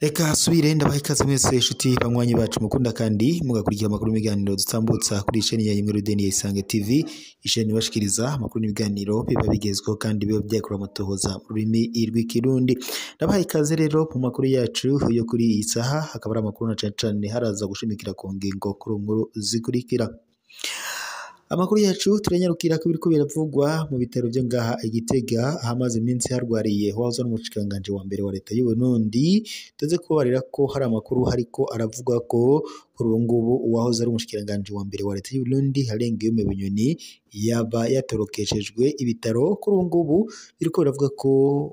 Reka subire ndabaha ikaze mwese inshuti banywanyi bacu mukunda kandi mugakurikira amakuru n'ibiganiro dutambutsa kuri chaîne ya Imurudeni ya Isange TV, isheni bashikiriza amakuru n'ibiganiro biba bigezweho kandi biba byakora mutohoza mu rurimi rw'ikirundi. Ndabaha ikaze rero mu makuru yacu yo kuri iyi saha, hakaba ari amakuru na cane haraza gushimikira ku ngingo nkuru zikurikira. Amakuru yacu turanyarukira ko biriko biravugwa mu bitaro byo ngaha Igitega, ahamaze iminsi harwariye wahoze n'umushikiranganje wa mbere wa leta y'u Burundi. Tuze kubarira ko hari amakuru hariko aravuga ko kuri ubu ngubu uwahoze ari umushikiranganje wa mbere wa leta y'u Burundi Harengiyome Bunyoni yaba yatorokeshejwe ibitaro. Kuri ubu ngubu biriko biravuga ko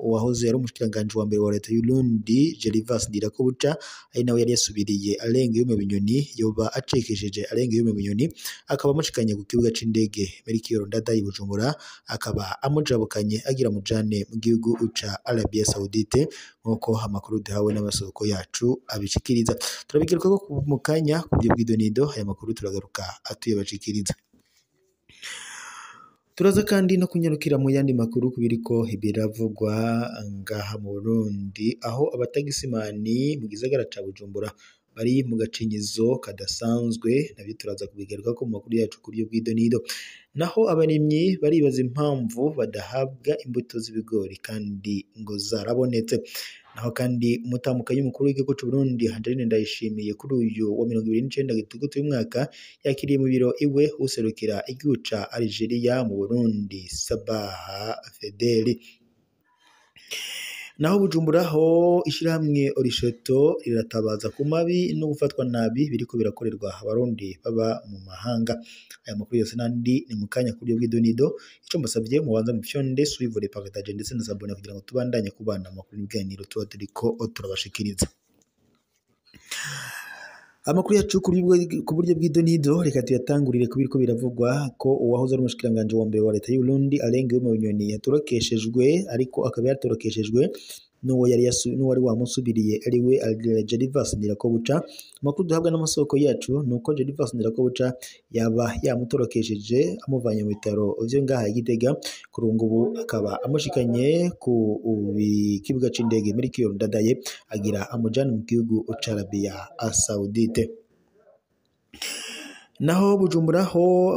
uwahoze ari umushikiranganje wa mbere wa leta y'u Burundi Gervas Ndirakobuca ari nawe yari yasubiriye Harengiyome Bunyoni yoba acekesheje Harengiyome Bunyoni, akaba amushikanye ku kibuga c'indege Melchior Ndadaye i Bujumbura, akaba amujabukanye agira mujane mu gihugu ca Arabia Saudite nkuko amakuru duhawe n'amasoko yacu abishikiriza. Turabigaruka ko mu kanya ku byo bw'idonido, aya makuru turagaruka atuyabashikiriza. Turaza kandi no kunyarukira mu yandi makuru kubiriko biravugwa ngaha mu Burundi, aho abatagisimani mu gisagara ca Bujumbura bari mu gacinyizo kadasanzwe, nabyo turaza kubigaruka ko mu makuru yacu kuri bw'idonido. Naho abarimyi baribaza impamvu badahabwa imbuto z'ibigori kandi ngo zarabonetse. Naho kandi umutamukanyi mukuru w'igihugu cy'u Burundi Angeline Ndayishimiye kuri uyu wa 29 Gitugutu y'umwaka yakiriye mu biro iwe userukira igihugu ca Algeria mu Burundi Sabaha Fedeli. Naho Bujumbura ho ishirahamwe Orishoto riratabaza ku mabi no gufatwa nabi biriko birakorerwa abarundi baba mu mahanga. Aya makuru yose nandi ni mukanya kuri bw'idonido. Ico mbasavye mubanza mu fyonde suivre partage ndetse na sabone kugira ngo tubandanye kubana amakuru n'ibiganiro tuba turiko turabashikiriza. Amakuru yacu ku buryo bw'idonido, reka tuyatangurire kubiriko biravugwa ko uwahoze ari umushikiranganje wa mbere wa leta y'u Burundi Harengiyome Bunyoni yatorokeshejwe, ariko akaba yatorokeshejwe n'uwari wamusubiriye ariwe Gervas Ndirakobuca. Amakuru duhabwa n'amasoko yacu nuko Gervas Ndirakobuca yaba yamutorokesheje amuvanye mu bitaro vyo ngaha Igitega. Kuri ubu akaba amushikanye ku kibuga c'indege Melchior Ndadaye agira amujana mu gihugu ca Arabia Saudite. Naho Bujumbura ho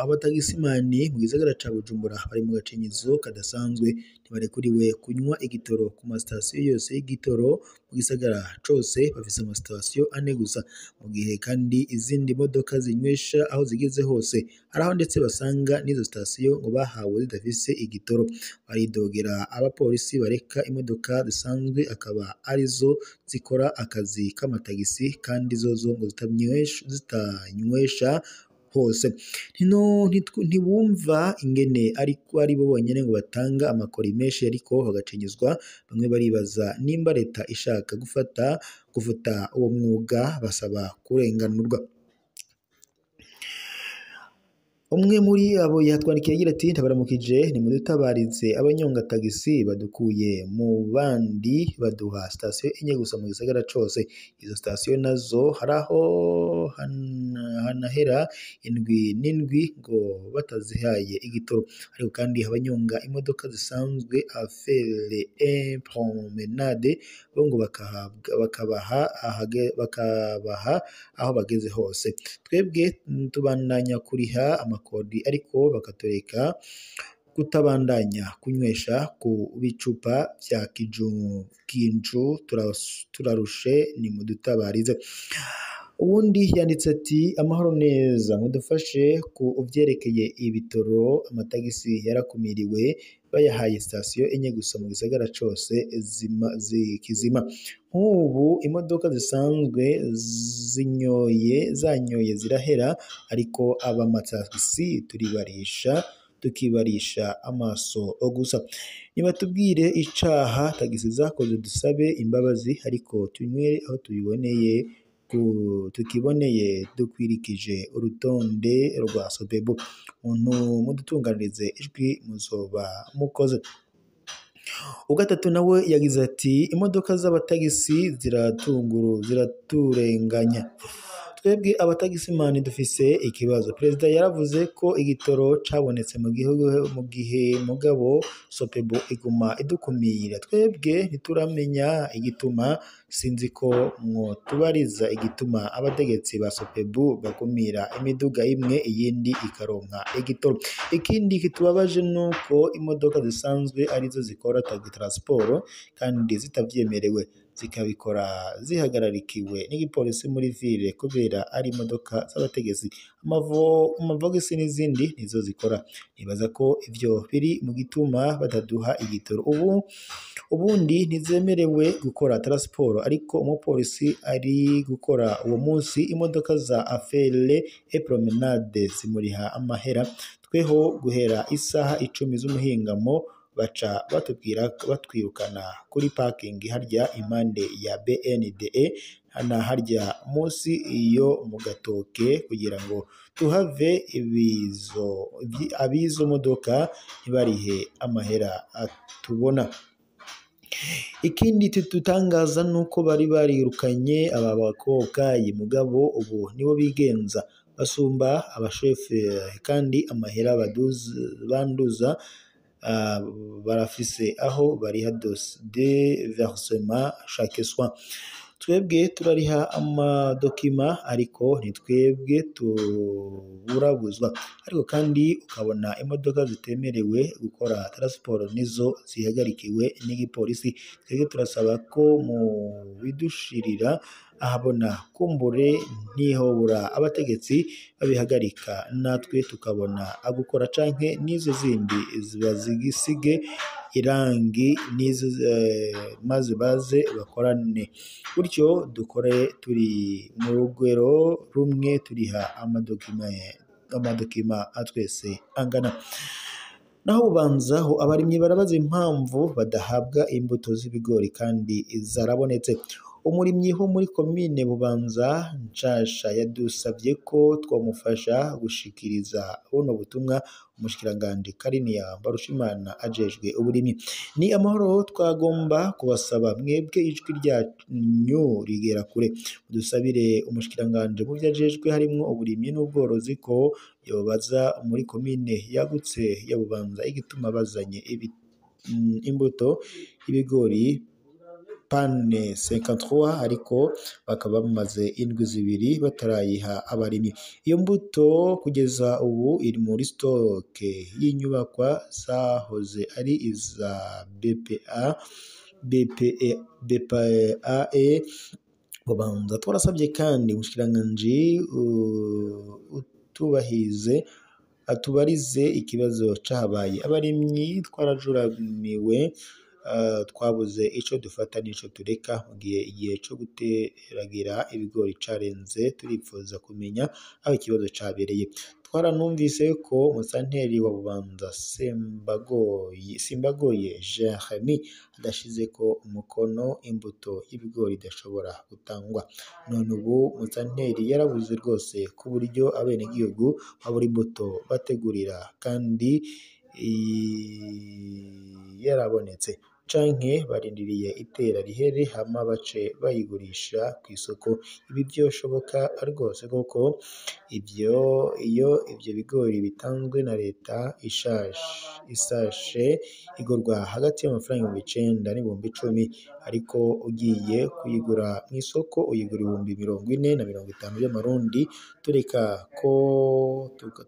abatagisimani mu gisagara ca Bujumbura bari mu gacinyizo kadasanzwe, ntibarekuriwe kunywa igitoro ku masitasiyo yose y'igitoro mu gisagara cose. Bafise amasitasiyo ane gusa, mu gihe kandi izindi modoka zinywesha aho zigeze hose. Hari aho ndetse basanga n'izo sitasiyo ngo bahawe zidafise igitoro. Baridogera abapolisi bareka imodoka zisanzwe akaba arizo zikora akazi k'amatagisi kandi zozo ngo zitanywesha hose. Ntibumva ingene ariko ari bo bonyene ngo batanga amakori menshi ariko bagacinyizwa. Bamwe baribaza nimba leta ishaka gufuta uwo mwuga, basaba kurenganurwa. Umwe muri abo yatwandikiye agira ati ndabaramukije, nimudutabarize abanyonga tagisi badukuye mu bandi baduha sitasiyo enye gusa mu gisagara cose. Izo sitasiyo nazo haraho hanahera indwi n'indwi ngo batazihaye igitoro. Ariko kandi abanyonga imodoka zisanzwe afere promenade bo ngo bakabaha aho bageze hose. Twebwe tubandanya kuriha amakodi ariko bakatoreka kutabandanya kunywesha ku bicupa vya kinju. Turarushe nimudutabarize. Ubundi yanditse ati amahoro neza, mudufashe ku vyerekeye ibitoro. Amatagisi yarakumiriwe, bayahaye sitasiyo enye gusa mu gisagara cose kizima. Nk'ubu imodoka zisanzwe zanyoye zirahera, ariko abamatagisi tukibarisha amaso gusa. Nibatubwire icaha tagisi zakoze dusabe imbabazi, ariko tunywere aho tukiboneye dukwirikije urutonde rwa Sobebu. Mudutunganirize ijwi muzoba mukoze. Ugatatu nawe yagize ati imodoka z'abatagisi ziraturenganya, twebwe abatagisimani dufise ikibazo. Perezida yaravuze ko igitoro cabonetse mu gihugu mu gihe mugabo Sopebu iguma idukumira. Twebwe ntituramenya igituma, sinzi ko mwotubariza igituma abategetsi ba Sopebu bakumira imiduga imwe iyindi ikaronka igitoro. Ikindi kitubabaje nuko imodoka zisanzwe arizo zikora transport kandi zitavyemerewe, zikabikora zihagararikiwe n'igipolisi muri ville kubera ari imodoka z'abategetsi. Amavogisi n'izindi nizo zikora. Nibaza ko ivyo biri mu gituma bataduha igitoro. Ubundi ntizemerewe gukora transport, ariko umupolisi ari gukora uwo munsi imodoka za affaire et promenade zimuriha amahera. Tweho guhera isaha 10 z'umuhingamo baca batwirukana kuri parking harya impande ya BNDE hana harya munsi iyo mu gatoke, kugira ngo tuhave abizo modoka ntibarihe amahera atubona. Ikindi tutangaza nuko bari barirukanye aba bakobwa mugabo ubu nibo bigenza basumba abashefe, kandi amahera banduza barafise aho bariha de versement chaque soir. Twebwe turariha amadokima ariko ntitwebwe tuburabuzwa, ariko kandi ukabona imodoka zitemerewe gukora transport nizo zihagarikiwe n'igipolisi. Twebwe turasaba ko mu bidushirira ahabona kumbure ntihobura abategetsi babihagarika, natwe tukabona agukora canke nizo zindi bazigisige irangi nizo maze baze bakorane, gutyo dukore turi mu rugwero rumwe, turiha amadokima atwese angana. Naho Bubanzaho abarimyi barabaza impamvu badahabwa imbuto z'ibigori kandi zarabonetse. Umurimyi wo muri komine Bubanza Nshasha yadusabye ko twamufasha gushikiriza buno butumwa umushikiranganje Kariniya Mbarushimana ajejwe uburimyi. Ni amahoro twagomba kubasaba mwebwe ijwi ryanyu rigera kure, dusabire umushikiranganje mu vyajejwe harimwo uburimyi n'ubworozi ko yobaza muri komine yagutse ya Bubanza igituma bazanye imbuto y'ibigori pane 53 ariko bakaba bamaze indwi zibiri batarayiha abarimyi. Iyo mbuto kugeza ubu iri muri stoke y'inyubakwa zahoze ari iza BPAE Bubanza. Twarasabye kandi umushikiranganje atubarize ikibazo cahabaye. Abarimyi twarajuramiwe, twabuze ico dufata n'ico tureka mu gihe igihe co guteragira ibigori carenze. Turipfuza kumenya aho ikibazo cabereye. Twaranumvise ko musanteri wa Bubanza Simbagoye Jeremy adashize ko umukono imbuto y'ibigori idashobora gutangwa. None ubu musanteri yarabuze rwose ku buryo abenegihugu babura imbuto bategurira kandi yarabonetse, canke barindiriye itera rihere hama bace bayigurisha ku isoko. Ibi byoshoboka rwose koko iyo ivyo bigori bitanzwe na leta isashe igurwa hagati y'amafaranga 9,000 n'ibihumbi 10, ariko ugiye kuyigura mu isoko uyigura 40,000 na 50 by'amarundi.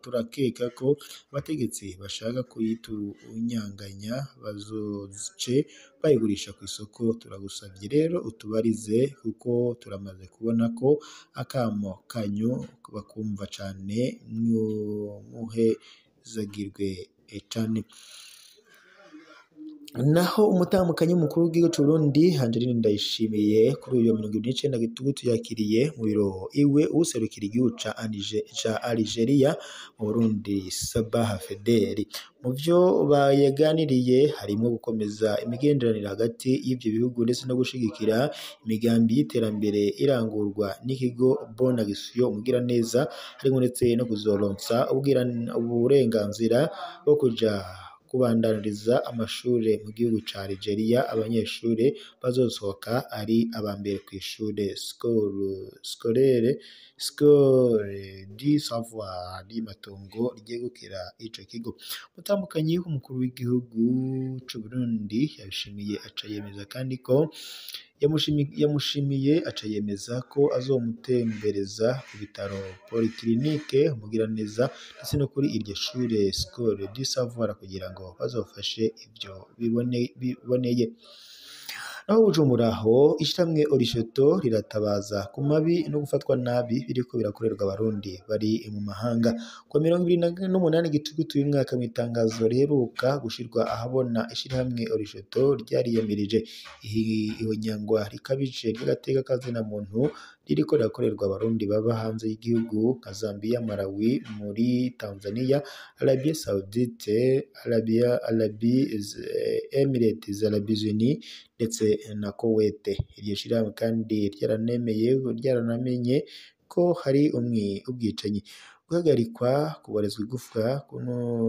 Turakeka ko abategetsi bashaka kuyitunyanganya bazoce bayigurisha ku isoko. Turagusabye rero utubarize, kuko turamaze kubona ko akamo kanyu bakumva cane, muhezagirwe cane. Naho umutamukanyi mukuru w'igihugu c'u Burundi Angeline Ndayishimiye kuri uyu 29 Gitugutu yakiriye mu biro iwe userukira igihugu ca Algeria mu Burundi Sabah Federi. Mu vyo bayaganiriye harimo gukomeza imigenderanire hagati y'ivyo bihugu ndetse no gushigikira imigambi y'iterambere irangurwa n'ikigo Bon Action Umugiraneza, harimo ndetse no kuzoronsa uburenganzira bwo kuja kubandaniriza amashure mu gihugu ca Algeria abanyeshure bazosohoka ari abambere kw'ishure Scole du Savoir di Matongo ryegukira ico kigo. Umutambukanyi w'umukuru w'igihugu c'u Burundi yabishimiye aca yemeza kandi ko yamushimiye aca yemeza ko azomutembereza ku bitaro Polyclinique Mugiraneza ndetse no kuri iryo shure Scole du Savoir kugira ngo bazofashe ivyo biboneye. Naho Bujumbura ho ishiramwe Orishoto riratabaza ku mabi no gufatwa nabi biriko birakorerwa abarundi bari mu mahanga. Ku 28 Gitugutu uyu mwaka mw'itangazo riheruka gushirwa ahabona ishiramwe Orishoto ryariyamirije ihonyangwa rikabije ry'agateka kazina muntu ririko rirakorerwa abarundi baba hanze y'igihugu nka Zambia, Malawi, muri Tanzania, Arabie Saoudite, Emirates Arabes Unis ndetse na Kuwait. Iryo shirahamwe kandi ryaranamenye ko hari ubwicanyi, guhagarikwa, kuborezwa igufwa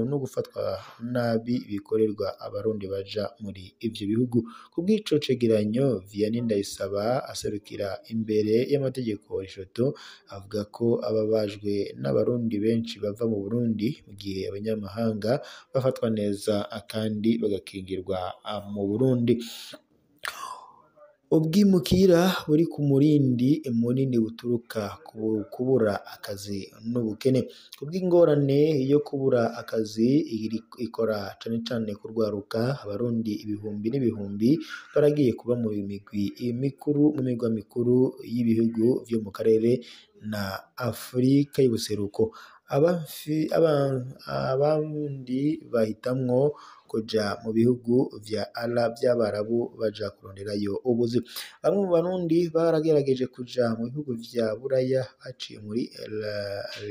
no gufatwa nabi bikorerwa abarundi baja muri ivyo bihugu. Kubw'ico cegeranyo, Vianney Ndayisaba aserukira imbere y'amategeko Orishoto avuga ko ababajwe n'abarundi benshi bava mu Burundi mu gihe abanyamahanga bafatwa neza kandi bagakingirwa mu Burundi. Ubwimukira buri ku murindi munini buturuka ku kubura akazi n'ubukene. Kubw'ingorane yo kubura akazi ikora cane cane kurwaruka, abarundi ibihumbi n'ibihumbi baragiye kuba mu migwa mikuru y'ibihugu vyo mu karere na Afrika y'ubuseruko. Abandi bahitamwo kuja mu bihugu vy'Abarabu baja kuronderayo ubuzi. Bamwe mu Barundi baragerageje kuja mu bihugu vya Buraya baciye muri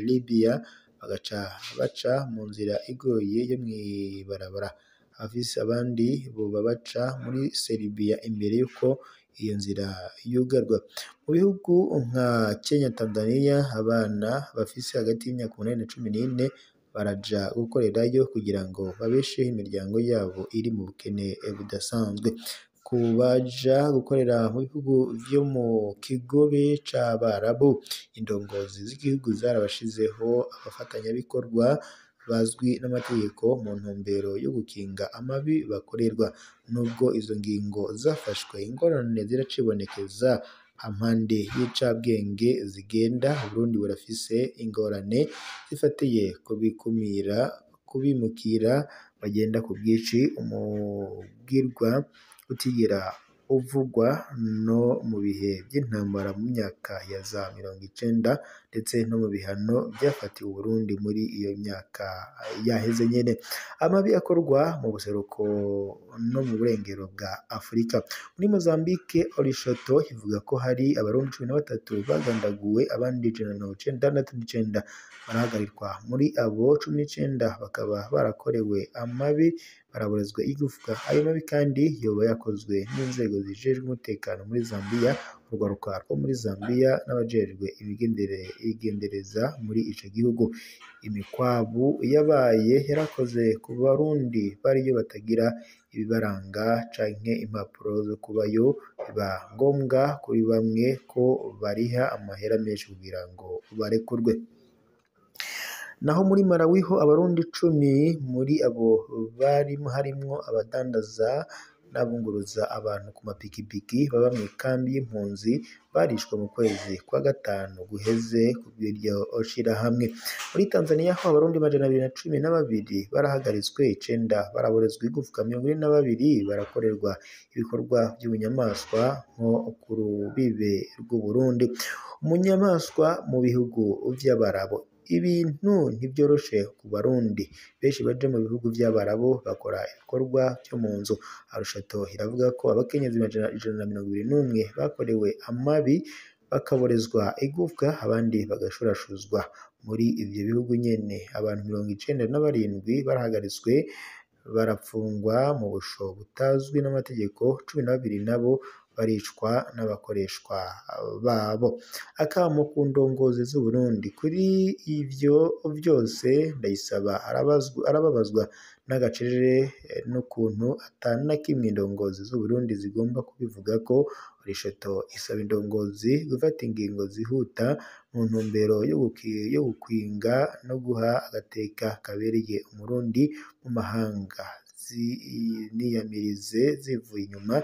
Libya bagaca baca mu nzira igoye yo mw'ibarabara. Abandi boba baca muri Serbia imbere yuko iyo nzira yugarwa. Mu bihugu nka Kenya, Tanzania, abana bafise hagati y'imyaka 8 na 14 baraja gukorerayo kugira ngo babesheho imiryango yabo iri mu bukene budasanzwe. Kubaja gukorera mu bihugu vyo mu kigobe c'Abarabu, indongozi z'igihugu zarabashizeho abafatanyabikorwa bazwi n'amategeko mu ntumbero yo gukinga amabi bakorerwa. Nubwo izo ngingo zafashwe, ingorane ziracibonekeza hampande y'icabwenge zigenda. Uburundi burafise ingorane zifatiye kubimukira bagenda ku bwinshi, umugirwa utigera uvugwa no mu bihe by'intambara mu myaka ya za 90 ndetse no mu bihano byafatiwe Burundi muri iyo myaka yaheze nyene. Amabi akorwa mu buseruko no mu burengero bwa Afrika. Muri Mozambique, Orishoto ivuga ko hari abarundi 13 bagandaguwe, abandi 199 barahagarirwa. Muri abo 19 bakaba barakorewe amabi, baraborezwa igufwa. Ayo mabi kandi yoba yakozwe n'inzego zijejwe umutekano muri Zambia, urwaruka rwo muri Zambia n'abajejwe imigendereza muri ico gihugu. Imikwabu yabaye yarakoze ku Barundi bariyo batagira ibibaranga canke impapuro zo kubayo, biba ngombwa kuri bamwe ko bariha amahera menshi kugira ngo barekurwe. Naho muri Malawi ho abarundi 10 muri abo harimwo abadandaza n'abunguruza abantu ku mapikipiki baba mw'ikambi y'impunzi barishwe mu kwezi kwa gatanu guheze kubw'iryo shirahamwe. Muri Tanzania ho abarundi 212 barahagaritswe, 9 baraborezwa igufwa, 22 barakorerwa ibikorwa by'ubunyamaswa nko ku rubibe rw'u Burundi. Umunyamaswa mu bihugu vy'Abarabu. Ibintu ntibyoroshe ku Barundi benshi baje mu bihugu vy'Abarabu bakora ibikorwa byo mu nzu. Orishoto iravuga ko abakenyezi 121 bakorewe amabi bakaborezwa igufwa, abandi bagashurashuzwa. Muri ivyo bihugu nyene abantu 97 barahagaritswe barapfungwa mu busho butazwi n'amategeko, 12 nabo baricwa n'abakoreshwa babo. Akamo ku ndongozi z'u Burundi kuri ivyo vyose Ndayisaba arababazwa n'agacerere n'ukuntu atana kimwe indongozi z'u Burundi zigomba kubivuga ko. Rishoto isaba indongozi gufata ingingo zihuta mu ntumbero yo gukwinga no guha agateka kabereye umurundi mu mahanga, niyamirize zivuye inyuma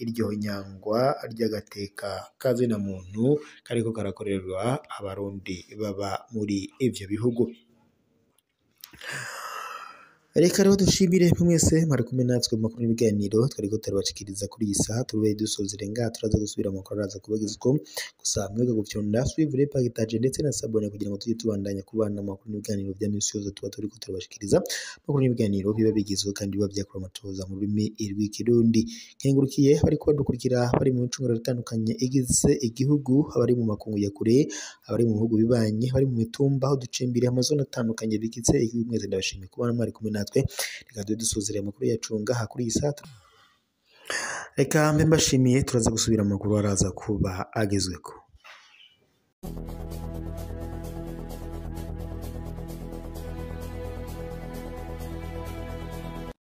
iryo nyangwa ry'agateka kazina muntu kariko karakorerwa abarundi baba muri ivyo bihugu. Reka rero dushimire mwese mwari kumwe natwe mu makuru n'ibiganiro twariko turabashikiriza kuri iyi saha. Turubaye dusozera ngaha turaza gusubira mu makuru araza kubagezwa, gusa mwebwe gufyonda suivre partage ndetse na sabone kugira ngo tujye tubandanya kubana mu makuru n'ibiganiro bya misi yose tuba turiko turabashikiriza. Makuru n'ibiganiro biba bigizwe kandi biba byakora amatoza mu rurimi rw'ikirundi. Kengurukiye bariko badukurikira bari mu micunguro itandukanye igize igihugu, abari mu makungu ya kure, abari mu bihugu bibanye, bari mu mitumba aho ducimbire amazone atandukanye bigize igihugu. Mwese ndabashimiye kubana mwari kumwe natwe. Reka dusuzire amakuru yacu ngaha kuri iyi saa. Reka mbe mbashimiye, turaza gusubira amakuru araza kuba agezweko.